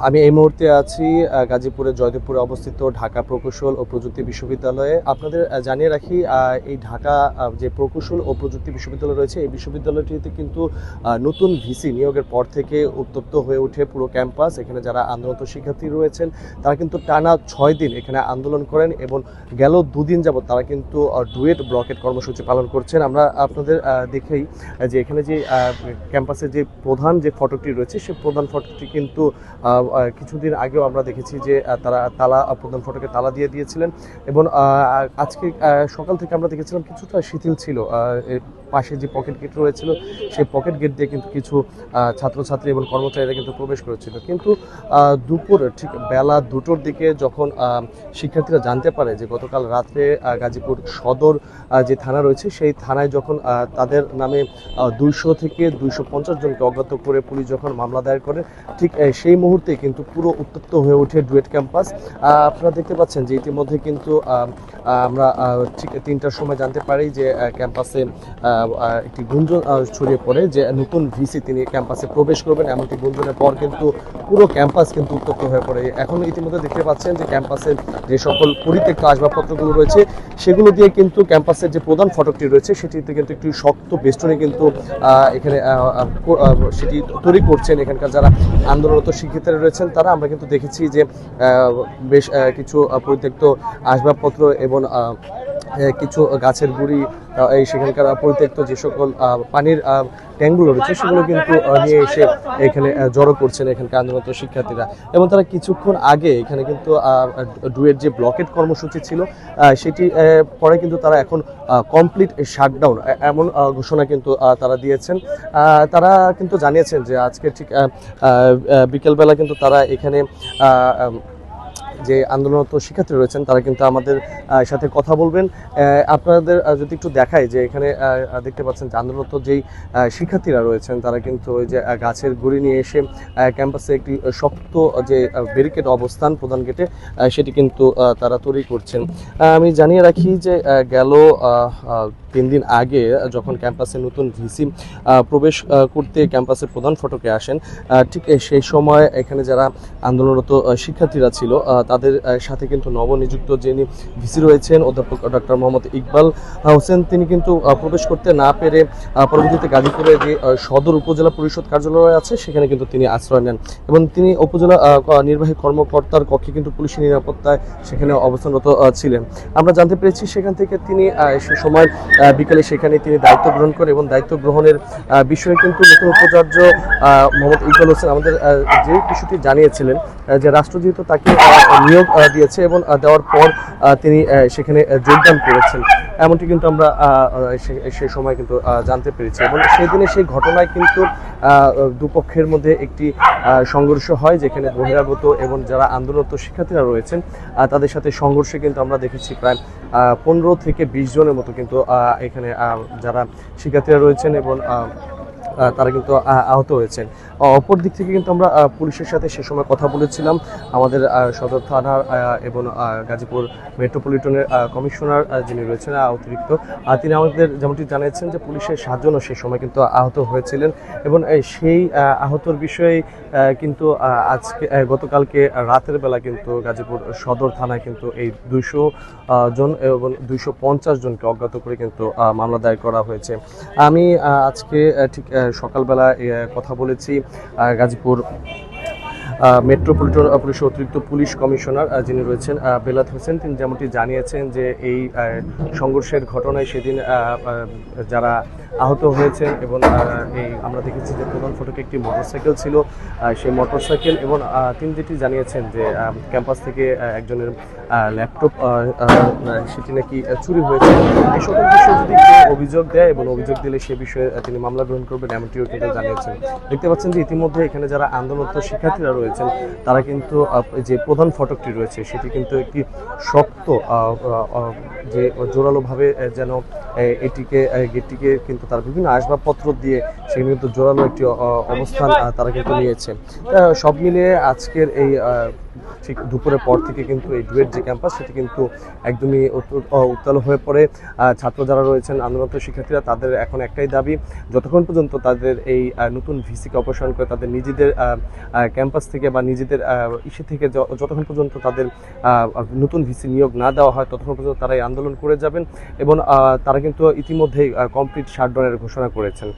আমি এই মুহূর্তে আছি গাজীপুরের জয়দেবপুরে অবস্থিত ঢাকা প্রকৌশল ও প্রযুক্তি বিশ্ববিদ্যালয়ে। আপনাদের জানিয়ে রাখি, এই ঢাকা যে প্রকৌশল ও প্রযুক্তি বিশ্ববিদ্যালয় রয়েছে, এই বিশ্ববিদ্যালয়টিতে কিন্তু নতুন ভিসি নিয়োগের পর থেকে উত্তপ্ত হয়ে ওঠে পুরো ক্যাম্পাস। এখানে যারা আন্দোলনরত শিক্ষার্থী রয়েছেন তারা কিন্তু টানা 6 দিন এখানে আন্দোলন করেন এবং গেল 2 দিন যাবত তারা কিন্তু ডুয়েট ব্লকেট কর্মসূচি পালন করছেন। আমরা আপনাদের দেখেই যে এখানে যে ক্যাম্পাসের যে প্রধান যে ফটকটি রয়েছে, সেই প্রধান ফটকটি কিন্তু কিছুদিন আগেও আমরা দেখেছি যে তারা প্রধান ফটকে তালা দিয়ে দিয়েছিলেন এবং আজকে সকাল থেকে আমরা দেখেছিলাম কিছুটা শিথিল ছিল। পাশে যে পকেট গেট রয়েছিল, সেই পকেট গেট দিয়ে কিন্তু কিছু ছাত্রছাত্রী এবং কর্মচারীরা কিন্তু প্রবেশ করেছিল। কিন্তু দুপুর ঠিক বেলা 2টোর দিকে যখন শিক্ষার্থীরা জানতে পারে যে গতকাল রাত্রে গাজীপুর সদর যে থানা রয়েছে, সেই থানায় যখন তাদের নামে 200 থেকে 250 জনকে অজ্ঞাত করে পুলিশ যখন মামলা দায়ের করে, ঠিক সেই মুহূর্তে কিন্তু পুরো উত্তপ্ত হয়ে ওঠে ডুয়েট ক্যাম্পাস। আপনারা দেখতে পাচ্ছেন যে ইতিমধ্যে কিন্তু আমরা ঠিক 3টার সময় জানতে পারি যে ক্যাম্পাসে একটি গুঞ্জন ছড়িয়ে পড়ে যে নতুন ভিসি তিনি ক্যাম্পাসে প্রবেশ করবেন। এমনটি গুঞ্জনের পর কিন্তু পুরো ক্যাম্পাস কিন্তু উত্তপ্ত হয়ে পড়ে। এখন ইতিমধ্যে দেখতে পাচ্ছেন যে ক্যাম্পাসের যে সকল পরিত্যক্ত আসবাবপত্রগুলো রয়েছে, সেগুলো দিয়ে কিন্তু ক্যাম্পাসের যে প্রধান ফটকটি রয়েছে সেটিতে কিন্তু একটি শক্ত বেষ্টনী কিন্তু এখানে সেটি তৈরি করছেন এখানকার যারা আন্দোলনরত শিক্ষার্থীরা রয়েছেন তারা। আমরা কিন্তু দেখেছি যে বেশ কিছু পরিত্যক্ত আসবাবপত্র এবং কিছু গাছের গুঁড়ি, এই সেখানকার পরিত্যক্ত যে সকল পানির ট্যাঙ্কগুলো রয়েছে সেগুলো কিন্তু নিয়ে এসে এখানে জড়ো করছেন এখানকার আন্দোলনরত শিক্ষার্থীরা। এবং তারা কিছুক্ষণ আগে এখানে কিন্তু ডুয়েট যে ব্লকেট কর্মসূচি ছিল সেটি পরে কিন্তু তারা এখন কমপ্লিট শাটডাউন এমন ঘোষণা কিন্তু তারা দিয়েছেন। তারা কিন্তু জানিয়েছেন যে আজকে ঠিক বিকেলবেলা কিন্তু তারা এখানে যে আন্দোলনরত শিক্ষার্থী রয়েছেন তারা কিন্তু আমাদের সাথে কথা বলবেন। আপনাদের যদি একটু দেখায় যে এখানে দেখতে পাচ্ছেন যে আন্দোলনরত যেই শিক্ষার্থীরা রয়েছেন তারা কিন্তু ওই যে গাছের গুঁড়ি নিয়ে এসে ক্যাম্পাসে একটি শক্ত যে ব্যারিকেড অবস্থান প্রধান গেটে সেটি কিন্তু তারা তৈরি করছেন। আমি জানিয়ে রাখি যে গেল 3 দিন আগে যখন ক্যাম্পাসে নতুন ভিসি প্রবেশ করতে ক্যাম্পাসের প্রধান ফটকে আসেন, ঠিক সেই সময় এখানে যারা আন্দোলনরত শিক্ষার্থীরা ছিল তাদের সাথে কিন্তু নবনিযুক্ত যিনি ভিসি রয়েছেন অধ্যাপক ডক্টর মোহাম্মদ ইকবাল হোসেন, তিনি কিন্তু প্রবেশ করতে না পেরে পরবর্তীতে গাজীপুরে যে সদর উপজেলা পরিষদ কার্যালয় আছে সেখানে কিন্তু তিনি আশ্রয় নেন এবং তিনি উপজেলা নির্বাহী কর্মকর্তার কক্ষে কিন্তু পুলিশের নিরাপত্তায় সেখানে অবস্থানরত ছিলেন। আমরা জানতে পেরেছি সেখান থেকে তিনি সে সময় বিকেলে সেখানে তিনি দায়িত্ব গ্রহণ করেন এবং দায়িত্ব গ্রহণের বিষয়ে কিন্তু নতুন উপাচার্য মোহাম্মদ ইকবাল হোসেন আমাদের যে বিষয়টি জানিয়েছিলেন যে রাষ্ট্র যেহেতু তাকে নিয়োগ দিয়েছে এবং দেওয়ার পর তিনি সেখানে যোগদান করেছেন, এমনটি কিন্তু আমরা সেই সময় কিন্তু জানতে পেরেছি। এবং সেই দিনে সেই ঘটনায় কিন্তু দুপক্ষের মধ্যে একটি সংঘর্ষ হয়, যেখানে বহিরাগত এবং যারা আন্দোলনরত শিক্ষার্থীরা রয়েছেন তাদের সাথে সংঘর্ষে কিন্তু আমরা দেখেছি প্রায় 15 থেকে 20 জনের মতো কিন্তু এখানে যারা শিক্ষার্থীরা রয়েছেন এবং তারা কিন্তু আহত হয়েছেন। অপর দিক থেকে কিন্তু আমরা পুলিশের সাথে সে সময় কথা বলেছিলাম। আমাদের সদর থানার এবং গাজীপুর মেট্রোপলিটনের কমিশনার যিনি রয়েছেন অতিরিক্ত, তিনি আমাদের যেমনটি জানিয়েছেন যে পুলিশের 7 জনও সে সময় কিন্তু আহত হয়েছিলেন এবং সেই আহতর বিষয়ে কিন্তু আজকে গতকালকে রাতের বেলা কিন্তু গাজীপুর সদর থানায় কিন্তু এই 200 জন এবং 250 জনকে অজ্ঞাত করে কিন্তু মামলা দায়ের করা হয়েছে। আমি আজকে ঠিক সকালবেলা কথা বলেছি গাজীপুর মেট্রোপলিটন পুলিশের অতিরিক্ত পুলিশ কমিশনার যিনি রয়েছেন বেলাত হোসেন, তিনি যেমনটি জানিয়েছেন যে এই সংঘর্ষের ঘটনায় সেদিন যারা আহত হয়েছেন এবং এই আমরা দেখেছি যে প্রধান ফটকে একটি মোটরসাইকেল ছিল, সেই মোটরসাইকেল এবং তিনি যেটি জানিয়েছেন যে ক্যাম্পাস থেকে একজনের ল্যাপটপ সেটি নাকি চুরি হয়েছে। এই সকল বিষয়ে যদি অভিযোগ দেয় এবং অভিযোগ দিলে সে বিষয়ে তিনি মামলা গ্রহণ করবেন এমনটিও কিন্তু জানিয়েছেন। দেখতে পাচ্ছেন যে ইতিমধ্যে এখানে যারা আন্দোলনরত শিক্ষার্থীরা রয়েছেন তারা কিন্তু যে প্রধান ফটকটি রয়েছে সেটি কিন্তু একটি শক্ত যে জোরালোভাবে যেন এটিকে গেটটিকে কিন্তু তারা বিভিন্ন আসবাবপত্র দিয়ে সেখানে কিন্তু জোরালো একটি অবস্থান তারা কিন্তু নিয়েছে। সব মিলিয়ে আজকের এই ঠিক দুপুরের পর থেকে কিন্তু এই ডুয়েট যে ক্যাম্পাস সেটি কিন্তু একদমই উত্তাল হয়ে পড়ে। ছাত্র যারা রয়েছেন, আন্দোলনরত শিক্ষার্থীরা, তাদের এখন একটাই দাবি, যতক্ষণ পর্যন্ত তাদের এই নতুন ভিসিকে অপসারণ করে তাদের নিজেদের ক্যাম্পাস থেকে বা নিজেদের ইস্যু থেকে যতক্ষণ পর্যন্ত তাদের নতুন ভিসি নিয়োগ না দেওয়া হয় ততক্ষণ পর্যন্ত তারা এই আন্দোলন করে যাবেন এবং তারা কিন্তু ইতিমধ্যেই কমপ্লিট শাটডাউনের ঘোষণা করেছেন।